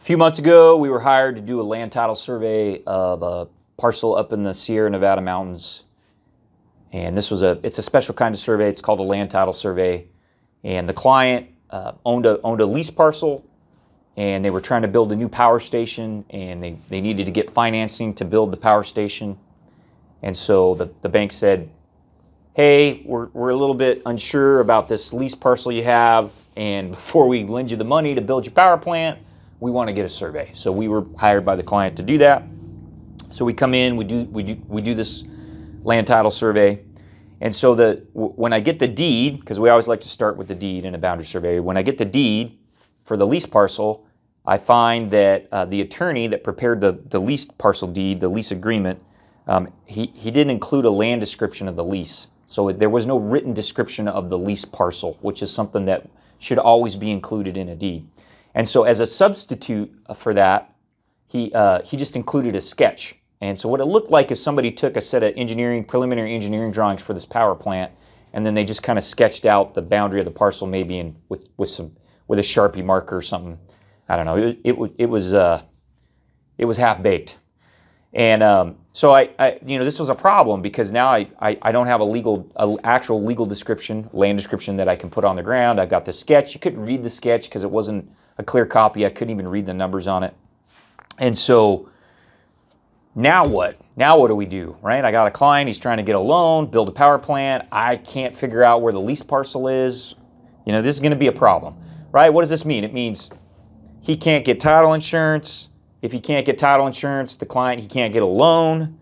few months ago, we were hired to do a land title survey of a parcel up in the Sierra Nevada mountains. And it's a special kind of survey. It's called a land title survey. And the client owned a lease parcel, and they were trying to build a new power station, and they needed to get financing to build the power station. And so the bank said, hey, we're a little bit unsure about this lease parcel you have, and before we lend you the money to build your power plant, we want to get a survey. So we were hired by the client to do that. So we come in, we do this land title survey. And so when I get the deed, because we always like to start with the deed in a boundary survey, when I get the deed for the lease parcel, I find that the attorney that prepared the lease parcel deed, the lease agreement, he didn't include a land description of the lease. So there was no written description of the lease parcel, which is something that should always be included in a deed. And so as a substitute for that, he just included a sketch. And so what it looked like is somebody took a set of preliminary engineering drawings for this power plant, and then they just kind of sketched out the boundary of the parcel, maybe with a Sharpie marker or something. I don't know. It was half baked. And so this was a problem, because now I don't have actual legal description, land description that I can put on the ground. I've got the sketch. You couldn't read the sketch because it wasn't a clear copy. I couldn't even read the numbers on it. And so now what? Now what do we do, right? I got a client. He's trying to get a loan, build a power plant. I can't figure out where the lease parcel is. This is going to be a problem, right? What does this mean? It means he can't get title insurance. If he can't get title insurance, the client, he can't get a loan.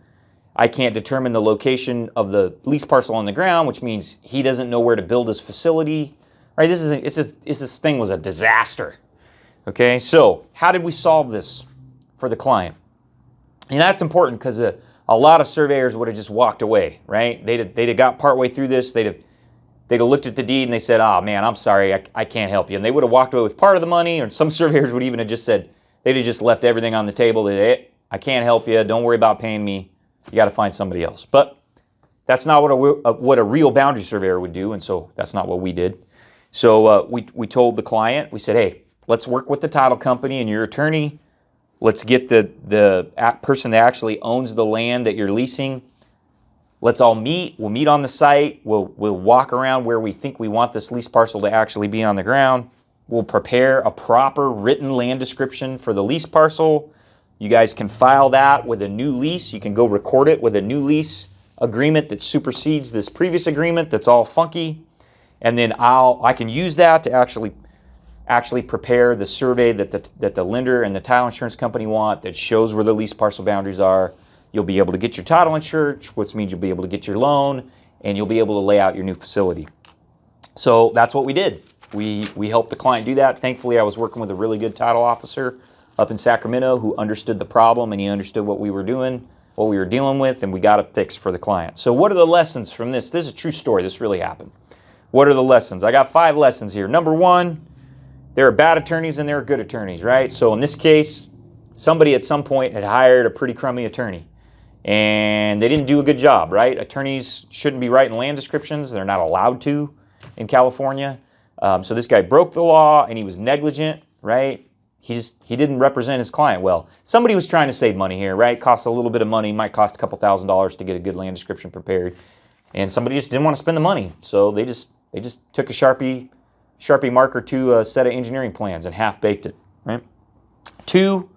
I can't determine the location of the lease parcel on the ground, which means he doesn't know where to build his facility, right? This thing was a disaster. Okay, so how did we solve this for the client? And that's important, because a lot of surveyors would have just walked away, right? They'd have got partway through this, they'd have looked at the deed and they said, oh man, I'm sorry, I can't help you. And they would have walked away with part of the money, or some surveyors would even have just said, they'd have just left everything on the table. I can't help you, don't worry about paying me, you got to find somebody else. But that's not what a real boundary surveyor would do, and so that's not what we did. So we told the client, we said, hey, let's work with the title company and your attorney. Let's get the person that actually owns the land that you're leasing. Let's all meet. We'll meet on the site. We'll walk around where we think we want this lease parcel to actually be on the ground. We'll prepare a proper written land description for the lease parcel. You guys can file that with a new lease. You can go record it with a new lease agreement that supersedes this previous agreement that's all funky. And then I can use that to actually prepare the survey that the lender and the title insurance company want, that shows where the lease parcel boundaries are. You'll be able to get your title insured, which means you'll be able to get your loan, and you'll be able to lay out your new facility. So that's what we did. We helped the client do that. Thankfully, I was working with a really good title officer up in Sacramento who understood the problem, and he understood what we were doing, what we were dealing with, and we got it fixed for the client. So what are the lessons from this? This is a true story. This really happened. What are the lessons? I got 5 lessons here. Number 1, there are bad attorneys and there are good attorneys, right? So in this case, somebody at some point had hired a pretty crummy attorney, and they didn't do a good job, right? Attorneys shouldn't be writing land descriptions. They're not allowed to in California. So this guy broke the law, and he was negligent, right? He didn't represent his client well. Somebody was trying to save money here, right? Cost a little bit of money, might cost a couple $1,000s to get a good land description prepared. And somebody just didn't want to spend the money. So they just took a Sharpie marker to a set of engineering plans and half-baked it, right? 2,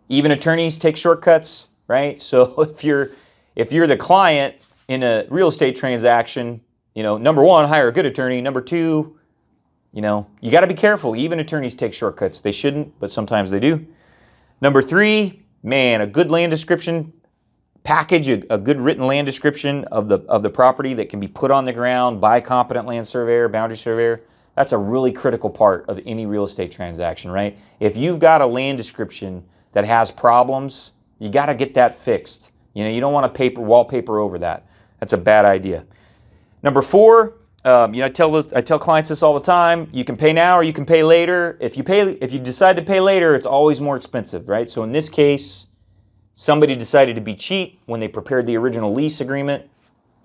even attorneys take shortcuts, right? So if you're the client in a real estate transaction, number 1, hire a good attorney. Number 2, you got to be careful. Even attorneys take shortcuts. They shouldn't, but sometimes they do. Number 3, man, a good land description package, a good written land description of the property that can be put on the ground by a competent land surveyor, boundary surveyor. That's a really critical part of any real estate transaction, right? If you've got a land description that has problems, you got to get that fixed. You don't want to wallpaper over that. That's a bad idea. Number 4, I tell clients this all the time. You can pay now or you can pay later. If you decide to pay later, it's always more expensive, right? So in this case, somebody decided to be cheap when they prepared the original lease agreement.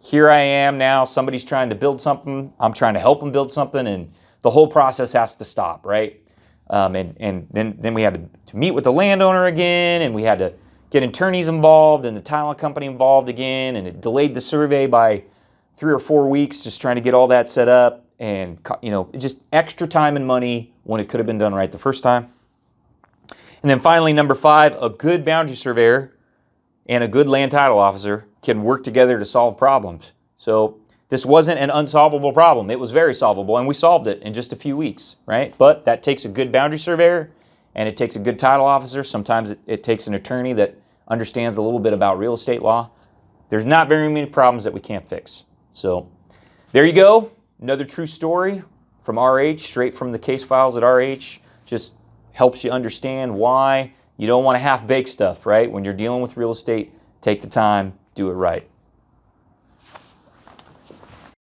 Here I am now, somebody's trying to build something. I'm trying to help them build something, and the whole process has to stop, right? And then we had to meet with the landowner again, and we had to get attorneys involved and the title company involved again, and it delayed the survey by 3 or 4 weeks just trying to get all that set up, and just extra time and money when it could have been done right the first time. And then finally, number 5, a good boundary surveyor and a good land title officer can work together to solve problems. So this wasn't an unsolvable problem. It was very solvable, and we solved it in just a few weeks, right? But that takes a good boundary surveyor, and it takes a good title officer. Sometimes it takes an attorney that understands a little bit about real estate law. There's not very many problems that we can't fix. So there you go. Another true story from RH, straight from the case files at RH. Just helps you understand why you don't want to half-bake stuff, right? When you're dealing with real estate, take the time, do it right.